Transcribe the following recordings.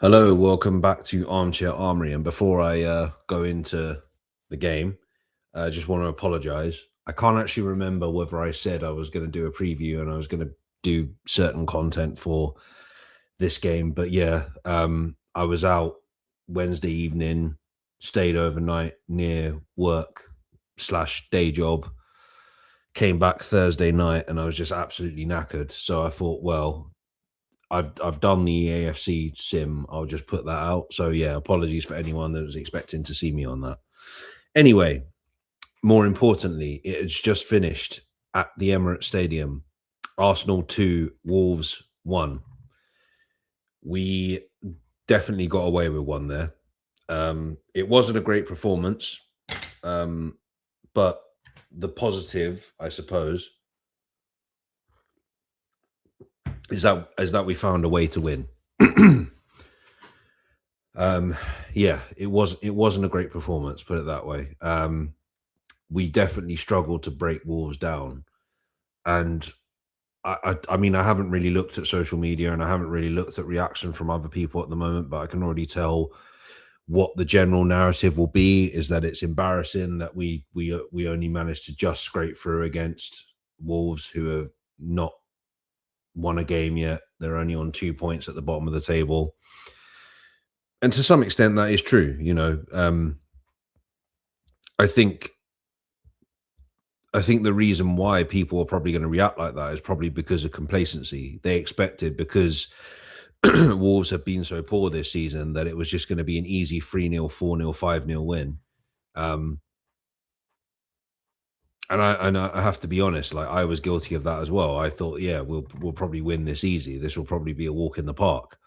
Hello, welcome back to Armchair Armory. And before I go into the game, I just want to apologize. I can't actually remember whether I said I was going to do a preview and I was going to do certain content for this game, but yeah, I was out Wednesday evening, stayed overnight near work slash day job, came back Thursday night, and I was just absolutely knackered. So I thought, well, I've done the AFC sim. I'll just put that out. So yeah, apologies for anyone that was expecting to see me on that. Anyway, more importantly, it has just finished at the Emirates Stadium. Arsenal 2, Wolves 1. We definitely got away with one there. It wasn't a great performance, but the positive, I suppose, is that we found a way to win. Yeah, it wasn't a great performance, put it that way. We definitely struggled to break Wolves down, and I mean, I haven't really looked at social media and I haven't really looked at reaction from other people at the moment, but I can already tell what the general narrative will be is that it's embarrassing that we only managed to just scrape through against Wolves, who have not won a game yet. They're only on 2 points at the bottom of the table. And to some extent that is true. I think I think the reason why people are probably going to react like that is probably because of complacency. They expected, because Wolves have been so poor this season, that it was just going to be an easy 3-0, 4-0, 5-0 win. Um, and I have to be honest, like, I was guilty of that as well. I thought, yeah, we'll probably win this easy. This will probably be a walk in the park.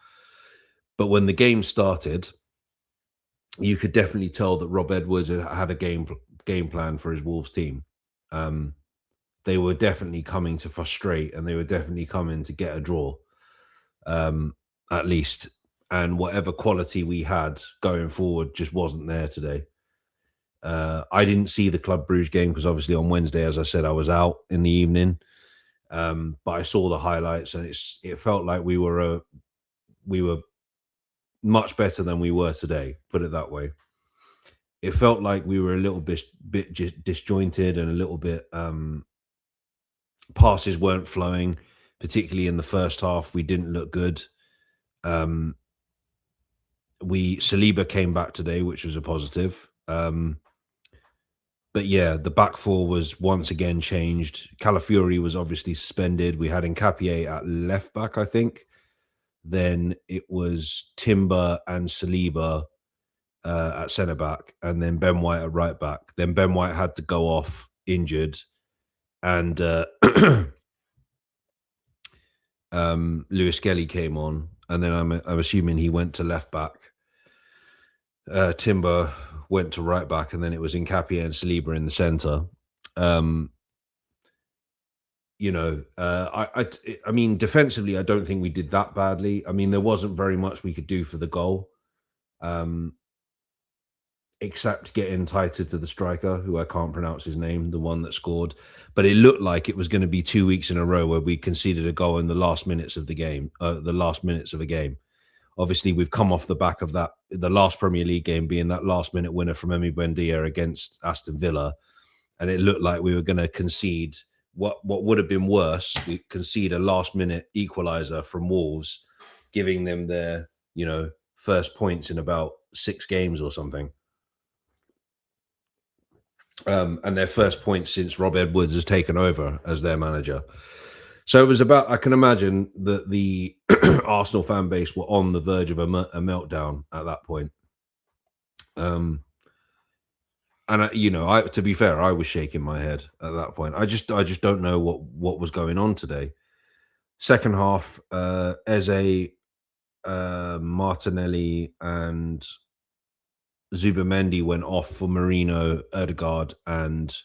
But when the game started, you could definitely tell that Rob Edwards had a game plan for his Wolves team. Um, they were definitely coming to frustrate, and they were definitely coming to get a draw, at least. And whatever quality we had going forward just wasn't there today. I didn't see the Club Bruges game because obviously on Wednesday, as I said, I was out in the evening. But I saw the highlights, and it felt like we were much better than we were today. Put it that way. It felt like we were a little bit disjointed, and a little bit, passes weren't flowing, particularly in the first half. We didn't look good. Um, we Saliba came back today, which was a positive. But yeah, the back four was once again changed. Calafiori was obviously suspended. We had Nkapie at left back, I think. Then it was Timber and Saliba at centre back, and then Ben White at right back. Then Ben White had to go off injured, and Lewis Kelly came on, and then I'm assuming he went to left back. Timber went to right back, and then it was Nkapie and Saliba in the centre. I mean, defensively, I don't think we did that badly. I mean, there wasn't very much we could do for the goal, except get entitled to the striker, who I can't pronounce his name, the one that scored. But it looked like it was going to be 2 weeks in a row where we conceded a goal in the last minutes of the game, a game. Obviously, we've come off the back of that, the last Premier League game being that last minute winner from Emi Buendia against Aston Villa. And it looked like we were going to concede what would have been worse. We concede a last minute equaliser from Wolves, giving them their, first points in about 6 games or something. And their first points since Rob Edwards has taken over as their manager. So it was about, I can imagine that the Arsenal fan base were on the verge of a meltdown at that point. And to be fair, I was shaking my head at that point. I just don't know what was going on today. Second half, Eze, Martinelli, and Zubamendi went off for Marino, Odegaard, and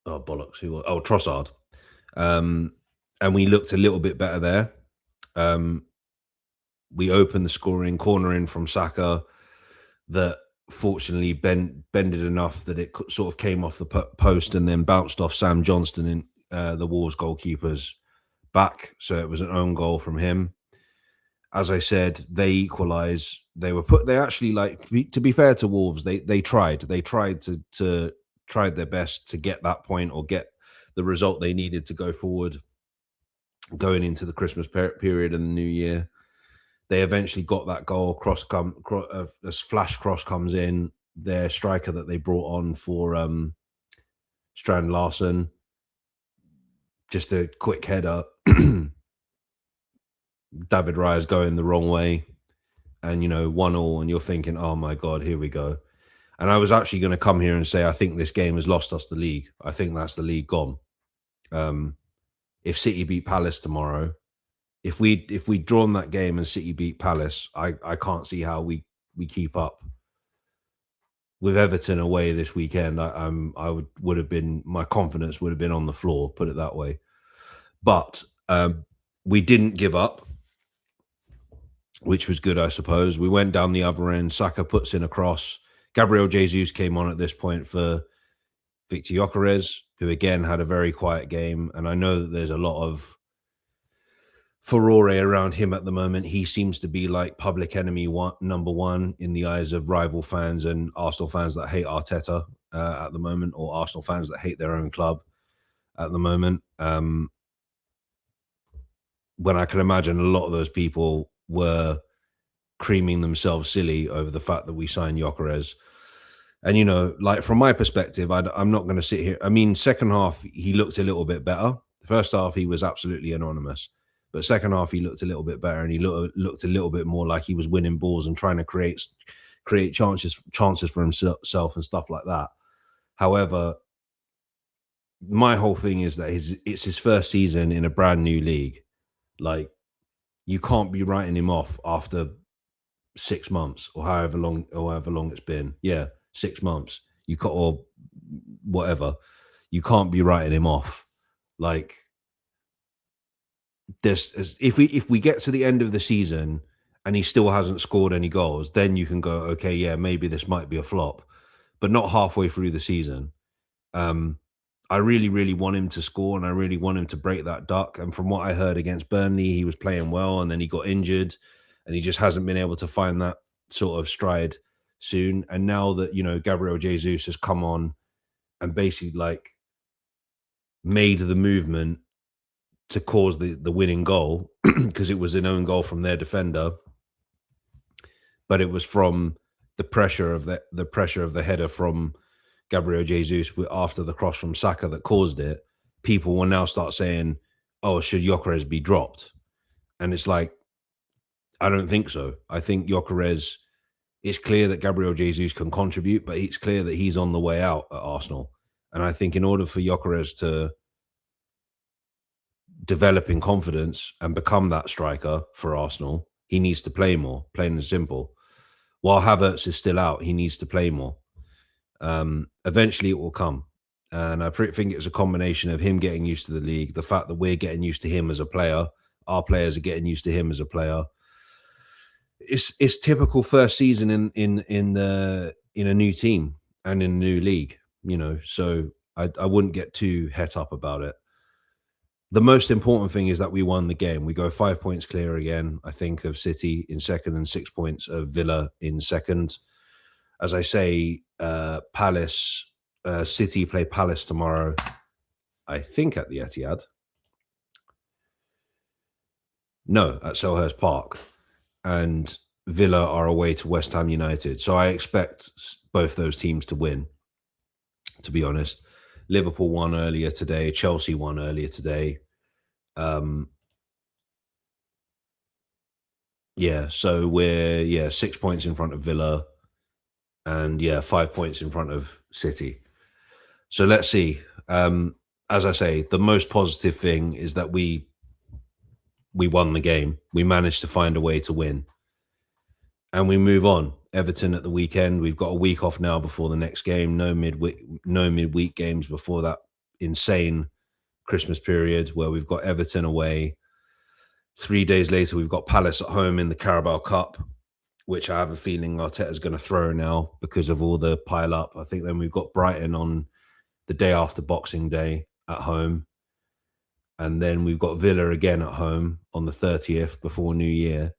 Trossard. And we looked a little bit better there. We opened the scoring, corner in from Saka, that fortunately bended enough that it sort of came off the post and then bounced off Sam Johnston in the Wolves goalkeeper's back. So it was an own goal from him. as I said, they equalize. They actually, like, to be fair to Wolves, they tried to tried their best to get that point or get the result they needed to go forward going into the Christmas period and the New Year. They eventually got that goal. A flash cross comes in. Their striker that they brought on for Strand Larson, just a quick header. David Raya's going the wrong way, and 1-1, and you're thinking, oh my god, here we go. And I was actually going to come here and say I think this game has lost us the league. I think that's the league gone. If City beat Palace tomorrow, if we'd drawn that game and City beat Palace, I can't see how we keep up. With Everton away this weekend, would have been, my confidence would have been on the floor, put it that way. But we didn't give up, which was good, I suppose. We went down the other end. Saka puts in a cross. Gabriel Jesus came on at this point for Victor Gyökeres, who again had a very quiet game. And I know that there's a lot of furore around him at the moment. He seems to be like public enemy number one in the eyes of rival fans and Arsenal fans that hate Arteta at the moment, or Arsenal fans that hate their own club at the moment. When I can imagine a lot of those people were creaming themselves silly over the fact that we signed Gyökeres. And, like, from my perspective, I'm not going to sit here. I mean, second half, he looked a little bit better. The first half, he was absolutely anonymous. But second half, he looked a little bit better, and he looked a little bit more like he was winning balls and trying to create chances for himself and stuff like that. However, my whole thing is that it's his first season in a brand new league. Like, you can't be writing him off after 6 months or however long it's been. Yeah, 6 months. Or whatever. You can't be writing him off. Like, if we get to the end of the season and he still hasn't scored any goals, then you can go, okay, yeah, maybe this might be a flop, but not halfway through the season. I really, really want him to score, and I really want him to break that duck. And from what I heard against Burnley, he was playing well, and then he got injured, and he just hasn't been able to find that sort of stride soon. And now that, Gabriel Jesus has come on and basically, like, made the movement to cause the winning goal, because it was an own goal from their defender, but it was from the pressure of the header from Gabriel Jesus after the cross from Saka that caused it. People will now start saying, oh, should Gyökeres be dropped? And it's like, I don't think so. I think Gyökeres, it's clear that Gabriel Jesus can contribute, but it's clear that he's on the way out at Arsenal. And I think in order for Gyökeres to develop in confidence and become that striker for Arsenal, he needs to play more, plain and simple. While Havertz is still out, he needs to play more. Eventually it will come. And I think it's a combination of him getting used to the league, the fact that we're getting used to him as a player, our players are getting used to him as a player. It's typical first season in a new team and in a new league, so I wouldn't get too het up about it. The most important thing is that we won the game. We go 5 points clear again, I think, of City in second, and 6 points of Villa in second. As I say, City play Palace tomorrow, I think at the Etihad. No, at Selhurst Park. And Villa are away to West Ham United. So I expect both those teams to win, to be honest. Liverpool won earlier today. Chelsea won earlier today. So we're 6 points in front of Villa, and 5 points in front of City. So let's see. As I say, the most positive thing is that we won the game. We managed to find a way to win, and we move on. Everton at the weekend. We've got a week off now before the next game. No midweek games before that insane Christmas period where we've got Everton away. 3 days later, we've got Palace at home in the Carabao Cup, which I have a feeling Arteta's going to throw now because of all the pile up. I think then we've got Brighton on the day after Boxing Day at home. And then we've got Villa again at home on the 30th before New Year.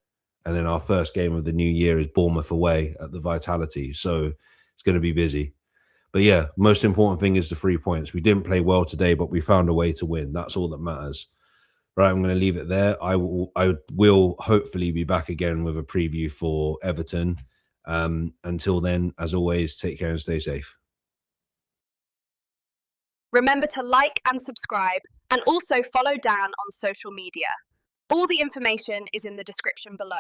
and then our first game of the new year is Bournemouth away at the Vitality. So it's going to be busy. But yeah, most important thing is the 3 points. We didn't play well today, but we found a way to win. That's all that matters. Right, I'm going to leave it there. I will hopefully be back again with a preview for Everton. Until then, as always, take care and stay safe. Remember to like and subscribe, and also follow Dan on social media. All the information is in the description below.